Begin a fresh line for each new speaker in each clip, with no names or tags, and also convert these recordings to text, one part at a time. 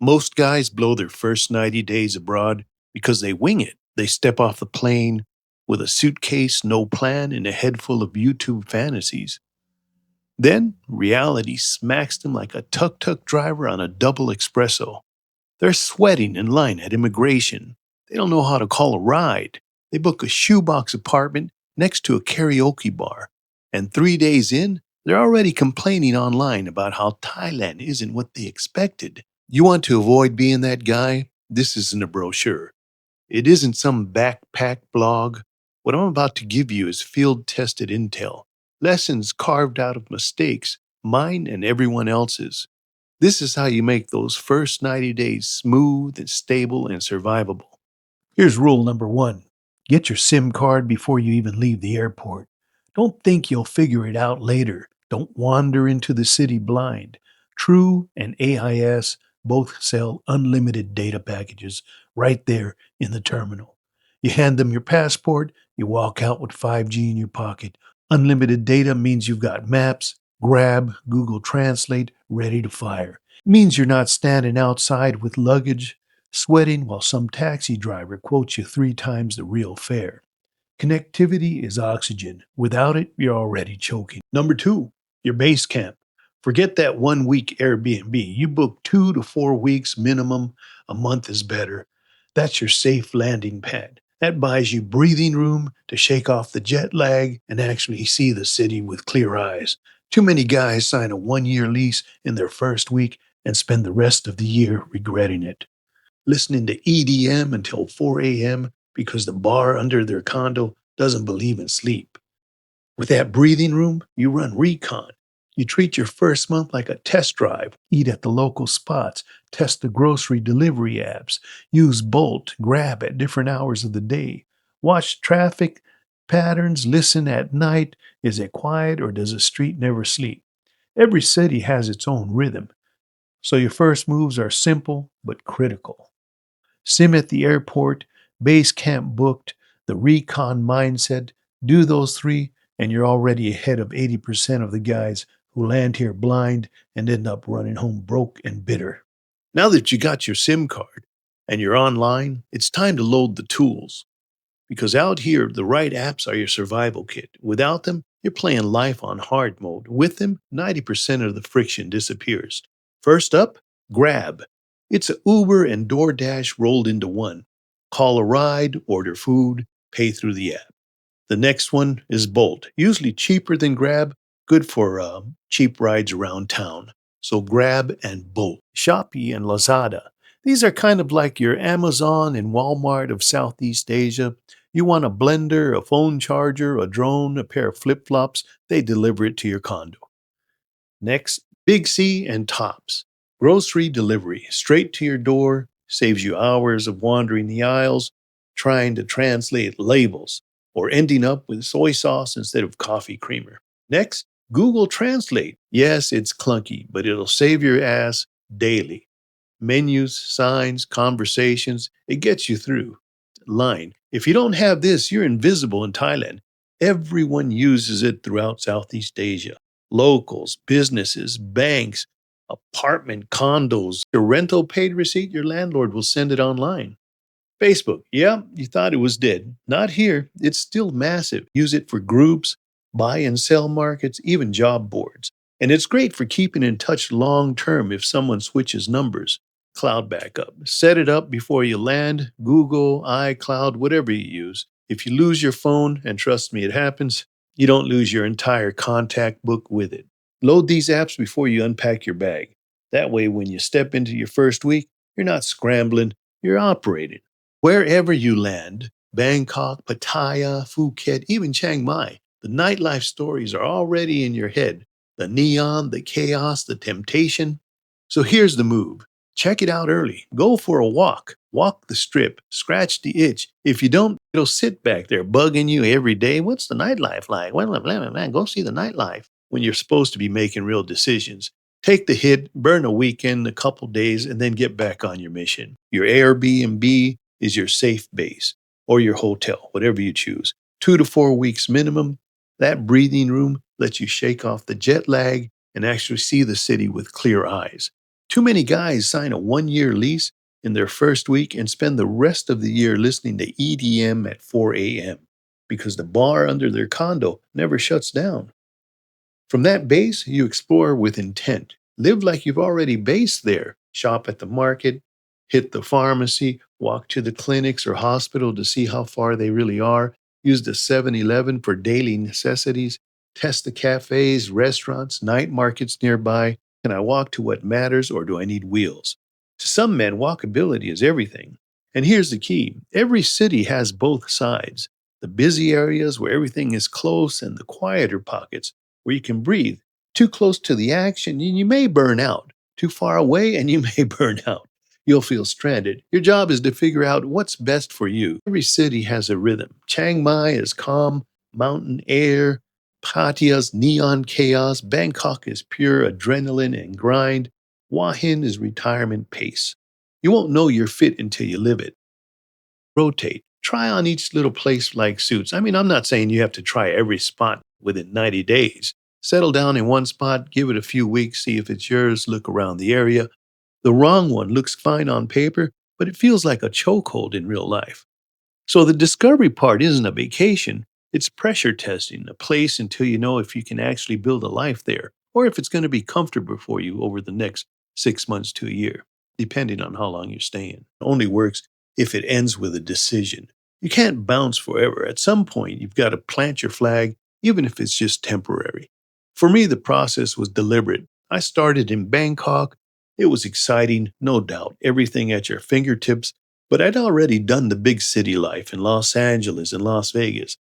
Most guys blow their first 90 days abroad because they wing it. They step off the plane with a suitcase, no plan, and a head full of YouTube fantasies. Then reality smacks them like a tuk-tuk driver on a double espresso. They're sweating in line at immigration. They don't know how to call a ride. They book a shoebox apartment next to a karaoke bar. And 3 days in, they're already complaining online about how Thailand isn't what they expected. You want to avoid being that guy? This isn't a brochure. It isn't some backpack blog. What I'm about to give you is field tested intel, lessons carved out of mistakes, mine and everyone else's. This is how you make those first 90 days smooth and stable and survivable. Here's rule number one: get your SIM card before you even leave the airport. Don't think you'll figure it out later. Don't wander into the city blind. True and AIS both sell unlimited data packages right there in the terminal. You hand them your passport, you walk out with 5G in your pocket. Unlimited data means you've got maps, Grab, Google Translate ready to fire. Means you're not standing outside with luggage, sweating while some taxi driver quotes you 3 times the real fare. Connectivity is oxygen. Without it, you're already choking. Number two, your base camp. Forget that 1 week Airbnb. You book 2 to 4 weeks minimum. A month is better. That's your safe landing pad. That buys you breathing room to shake off the jet lag and actually see the city with clear eyes. Too many guys sign a 1 year lease in their first week and spend the rest of the year regretting it, listening to EDM until 4 a.m. because the bar under their condo doesn't believe in sleep. With that breathing room, you run recon. You treat your first month like a test drive. Eat at the local spots, test the grocery delivery apps, use Bolt, Grab at different hours of the day. Watch traffic patterns, listen at night. Is it quiet or does the street never sleep? Every city has its own rhythm, so your first moves are simple but critical. Sim at the airport, base camp booked, the recon mindset. Do those three, and you're already ahead of 80% of the guys who land here blind and end up running home broke and bitter. Now that you got your SIM card and you're online, it's time to load the tools. Because out here, the right apps are your survival kit. Without them, you're playing life on hard mode. With them, 90% of the friction disappears. First up, Grab. It's a Uber and DoorDash rolled into one. Call a ride, order food, pay through the app. The next one is Bolt, usually cheaper than Grab, good for cheap rides around town. So Grab and Bolt. Shopee and Lazada. These are kind of like your Amazon and Walmart of Southeast Asia. You want a blender, a phone charger, a drone, a pair of flip flops, they deliver it to your condo. Next, Big C and Tops. Grocery delivery, straight to your door, saves you hours of wandering the aisles, trying to translate labels, or ending up with soy sauce instead of coffee creamer. Next, Google Translate. Yes, it's clunky, but it'll save your ass daily. Menus, signs, conversations, it gets you through. Line. If you don't have this, you're invisible in Thailand. Everyone uses it throughout Southeast Asia. Locals, businesses, banks, apartment condos. Your rental paid receipt, your landlord will send it online. Facebook, yeah, you thought it was dead. Not here. It's still massive. Use it for groups, buy and sell markets, even job boards. And it's great for keeping in touch long term if someone switches numbers. Cloud backup. Set it up before you land, Google, iCloud, whatever you use. If you lose your phone, and trust me, it happens, you don't lose your entire contact book with it. Load these apps before you unpack your bag. That way, when you step into your first week, you're not scrambling, you're operating. Wherever you land, Bangkok, Pattaya, Phuket, even Chiang Mai, the nightlife stories are already in your head. The neon, the chaos, the temptation. So here's the move. Check it out early. Go for a walk. Walk the strip. Scratch the itch. If you don't, it'll sit back there bugging you every day. What's the nightlife like? Well, blah, blah, blah. Go see the nightlife when you're supposed to be making real decisions. Take the hit, burn a weekend, a couple days, and then get back on your mission. Your Airbnb is your safe base or your hotel, whatever you choose. 2 to 4 weeks minimum. That breathing room lets you shake off the jet lag and actually see the city with clear eyes. Too many guys sign a 1 year lease in their first week and spend the rest of the year listening to EDM at 4 a.m. because the bar under their condo never shuts down. From that base, you explore with intent. Live like you've already based there. Shop at the market, hit the pharmacy, walk to the clinics or hospital to see how far they really are. Use the 7-Eleven for daily necessities. Test the cafes, restaurants, night markets nearby. Can I walk to what matters or do I need wheels? To some men, walkability is everything. And here's the key every city has both sides the busy areas where everything is close and the quieter pockets where you can breathe. Too close to the action, and you may burn out. Too far away, and you may burn out. You'll feel stranded. Your job is to figure out what's best for you. Every city has a rhythm. Chiang Mai is calm, mountain air. Pattaya's neon chaos. Bangkok is pure adrenaline and grind. Hua Hin is retirement pace. You won't know you're fit until you live it. Rotate. Try on each little place like suits. I mean, I'm not saying you have to try every spot within 90 days. Settle down in one spot, give it a few weeks, see if it's yours, look around the area. The wrong one looks fine on paper, but it feels like a chokehold in real life. So the discovery part isn't a vacation, it's pressure testing a place until you know if you can actually build a life there or if it's going to be comfortable for you over the next 6 months to a year, depending on how long you're staying. It only works if it ends with a decision. You can't bounce forever. At some point, you've got to plant your flag, even if it's just temporary. For me, the process was deliberate. I started in Bangkok. It was exciting, no doubt, everything at your fingertips, but I'd already done the big city life in Los Angeles and Las Vegas.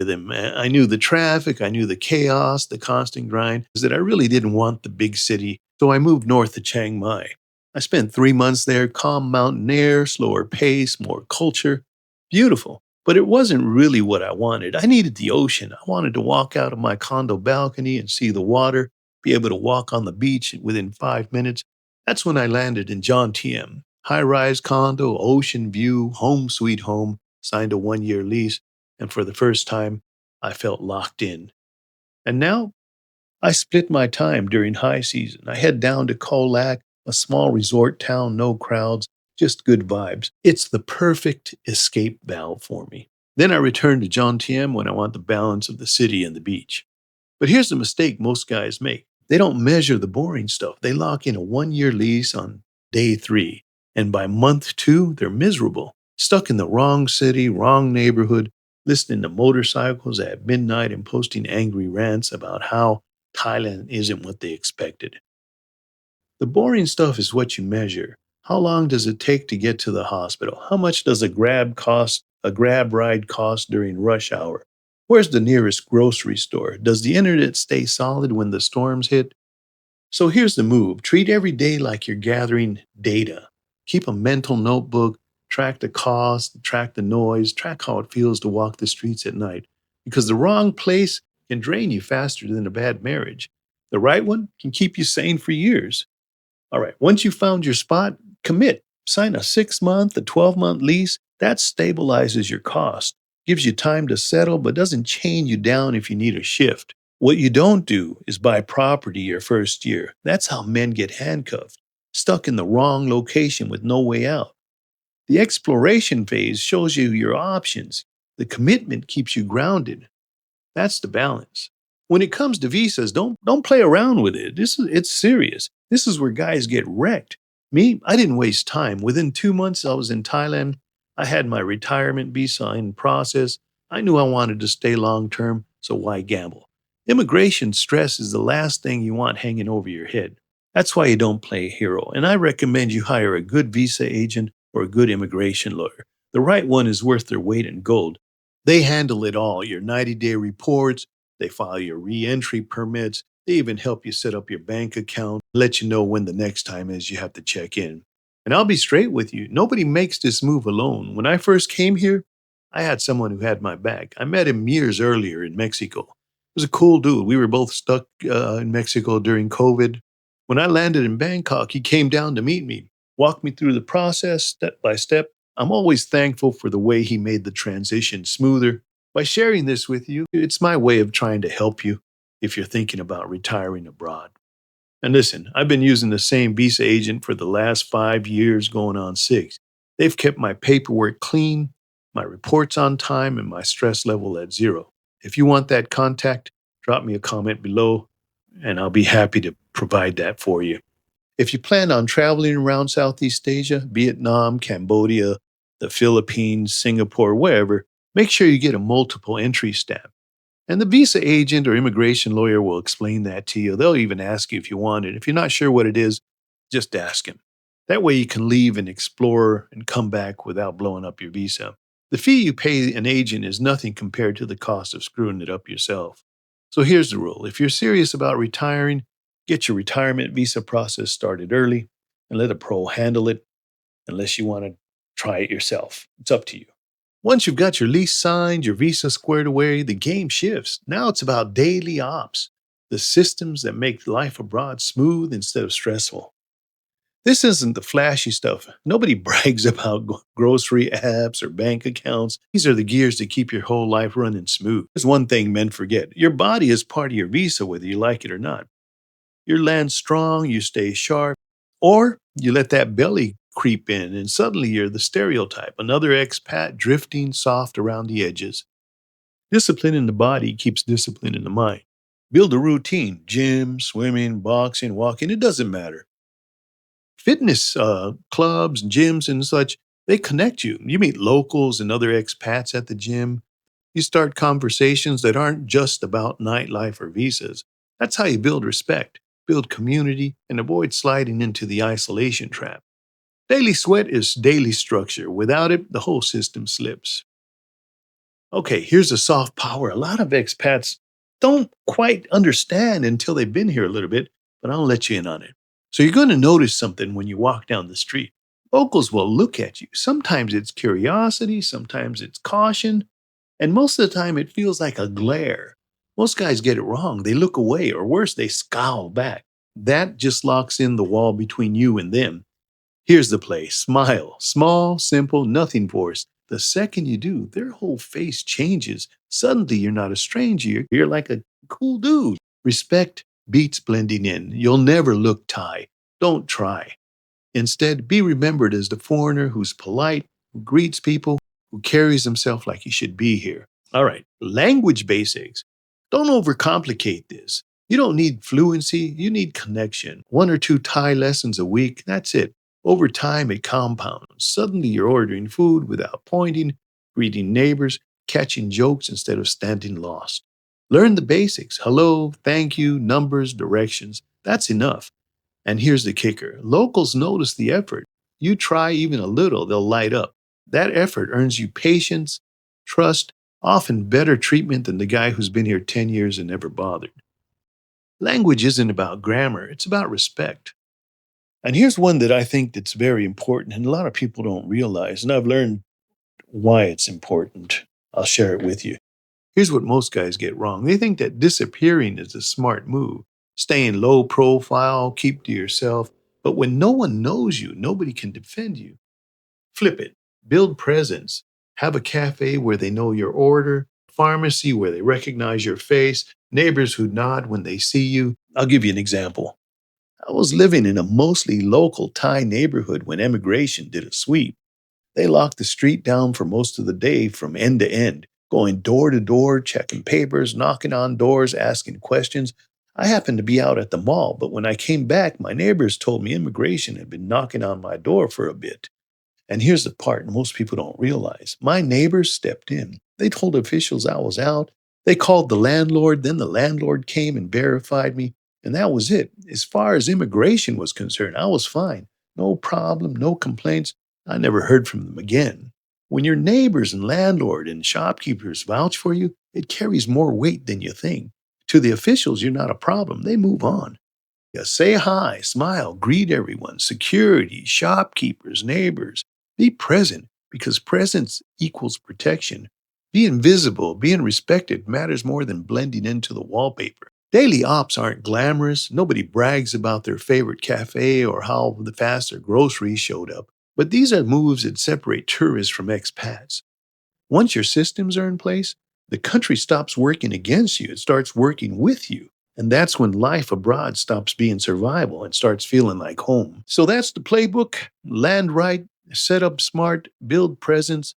I knew the traffic, I knew the chaos, the constant grind, is that I really didn't want the big city, so I moved north to Chiang Mai. I spent 3 months there, calm mountain air, slower pace, more culture. Beautiful. But it wasn't really what I wanted. I needed the ocean. I wanted to walk out of my condo balcony and see the water, be able to walk on the beach within 5 minutes. That's when I landed in John TM. High rise condo, ocean view, home sweet home, signed a 1 year lease, and for the first time, I felt locked in. And now I split my time during high season. I head down to Koh Lak, a small resort town, no crowds, just good vibes. It's the perfect escape valve for me. Then I return to John TM when I want the balance of the city and the beach. But here's the mistake most guys make. They don't measure the boring stuff. They lock in a 1 year lease on day three, and by month two, they're miserable, stuck in the wrong city, wrong neighborhood, listening to motorcycles at midnight and posting angry rants about how Thailand isn't what they expected. The boring stuff is what you measure. How long does it take to get to the hospital? How much does a grab ride cost during rush hour? Where's the nearest grocery store? Does the internet stay solid when the storms hit? So here's the move. Treat every day like you're gathering data. Keep a mental notebook, track the cost, track the noise, track how it feels to walk the streets at night. Because the wrong place can drain you faster than a bad marriage. The right one can keep you sane for years. All right, once you found your spot, commit. Sign a 6 month, a 12-month lease. That stabilizes your cost, gives you time to settle, but doesn't chain you down if you need a shift. What you don't do is buy property your first year. That's how men get handcuffed, stuck in the wrong location with no way out. The exploration phase shows you your options. The commitment keeps you grounded. That's the balance. When it comes to visas, don't play around with it. It's serious. This is where guys get wrecked. Me, I didn't waste time. Within 2 months, I was in Thailand. I had my retirement visa in process. I knew I wanted to stay long term, so why gamble? Immigration stress is the last thing you want hanging over your head. That's why you don't play hero. And I recommend you hire a good visa agent or a good immigration lawyer. The right one is worth their weight in gold. They handle it all your 90-day reports, they file your re entry permits, they even help you set up your bank account, let you know when the next time is you have to check in. And I'll be straight with you nobody makes this move alone. When I first came here, I had someone who had my back. I met him years earlier in Mexico. He was a cool dude. We were both stuck in Mexico during COVID. When I landed in Bangkok, he came down to meet me, walked me through the process step by step. I'm always thankful for the way he made the transition smoother. By sharing this with you, it's my way of trying to help you if you're thinking about retiring abroad. And listen, I've been using the same visa agent for the last 5 years, going on six. They've kept my paperwork clean, my reports on time, and my stress level at zero. If you want that contact, drop me a comment below, and I'll be happy to provide that for you. If you plan on traveling around Southeast Asia, Vietnam, Cambodia, the Philippines, Singapore, wherever, make sure you get a multiple entry stamp. And the visa agent or immigration lawyer will explain that to you. They'll even ask you if you want it. If you're not sure what it is, just ask him. That way you can leave and explore and come back without blowing up your visa. The fee you pay an agent is nothing compared to the cost of screwing it up yourself. So here's the rule: if you're serious about retiring, get your retirement visa process started early and let a pro handle it unless you want to try it yourself. It's up to you. Once you've got your lease signed, your visa squared away, the game shifts. Now it's about daily ops, the systems that make life abroad smooth instead of stressful. This isn't the flashy stuff. Nobody brags about grocery apps or bank accounts. These are the gears that keep your whole life running smooth. There's one thing men forget: your body is part of your visa, whether you like it or not. You land strong, you stay sharp, or you let that belly creep in and suddenly you're the stereotype, another expat drifting soft around the edges. Discipline in the body keeps discipline in the mind. Build a routine: gym, swimming, boxing, walking, it doesn't matter. Fitness clubs, gyms, and such, they connect you. You meet locals and other expats at the gym. You start conversations that aren't just about nightlife or visas. That's how you build respect, build community, and avoid sliding into the isolation trap. Daily sweat is daily structure. Without it, the whole system slips. Okay, here's a soft power a lot of expats don't quite understand until they've been here a little bit, but I'll let you in on it. So you're going to notice something when you walk down the street. Locals will look at you. Sometimes it's curiosity, sometimes it's caution, and most of the time it feels like a glare. Most guys get it wrong. They look away, or worse, they scowl back. That just locks in the wall between you and them. Here's the play: smile. Small, simple, nothing forced. The second you do, their whole face changes. Suddenly, you're not a stranger. You're like a cool dude. Respect beats blending in. You'll never look Thai. Don't try. Instead, be remembered as the foreigner who's polite, who greets people, who carries himself like he should be here. All right, language basics. Don't overcomplicate this. You don't need fluency, you need connection. One or two Thai lessons a week, that's it. Over time, it compounds. Suddenly, you're ordering food without pointing, greeting neighbors, catching jokes instead of standing lost. Learn the basics: hello, thank you, numbers, directions. That's enough. And here's the kicker: locals notice the effort. You try even a little, they'll light up. That effort earns you patience, trust, often better treatment than the guy who's been here 10 years and never bothered. Language isn't about grammar, it's about respect. And here's one that I think that's very important and a lot of people don't realize, and I've learned why it's important. I'll share it with you. Here's what most guys get wrong: they think that disappearing is a smart move. Staying low profile, keep to yourself. But when no one knows you, nobody can defend you. Flip it. Build presence. Have a cafe where they know your order, pharmacy where they recognize your face, neighbors who nod when they see you. I'll give you an example. I was living in a mostly local Thai neighborhood when immigration did a sweep. They locked the street down for most of the day from end to end, going door to door, checking papers, knocking on doors, asking questions. I happened to be out at the mall, but when I came back, my neighbors told me immigration had been knocking on my door for a bit. And here's the part most people don't realize: my neighbors stepped in. They told officials I was out. They called the landlord. Then the landlord came and verified me. And that was it. As far as immigration was concerned, I was fine. No problem, no complaints. I never heard from them again. When your neighbors and landlord and shopkeepers vouch for you, it carries more weight than you think. To the officials, you're not a problem. They move on. Yeah, say hi, smile, greet everyone: security, shopkeepers, neighbors. Be present, because presence equals protection. Be invisible, being respected matters more than blending into the wallpaper. Daily ops aren't glamorous. Nobody brags about their favorite cafe or how fast their groceries showed up. But these are moves that separate tourists from expats. Once your systems are in place, the country stops working against you. It starts working with you. And that's when life abroad stops being survival and starts feeling like home. So that's the playbook: land right, set up smart, build presence.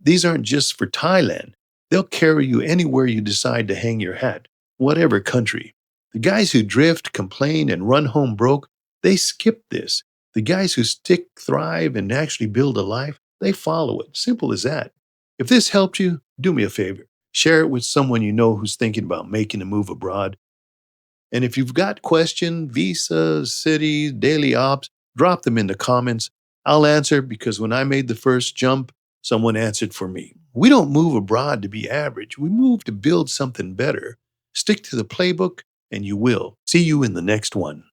These aren't just for Thailand. They'll carry you anywhere you decide to hang your hat, whatever country. The guys who drift, complain, and run home broke, they skip this. The guys who stick, thrive, and actually build a life, they follow it. Simple as that. If this helped you, do me a favor. Share it with someone you know who's thinking about making a move abroad. And if you've got questions, visas, cities, daily ops, drop them in the comments. I'll answer because when I made the first jump, someone answered for me. We don't move abroad to be average. We move to build something better. Stick to the playbook and you will. See you in the next one.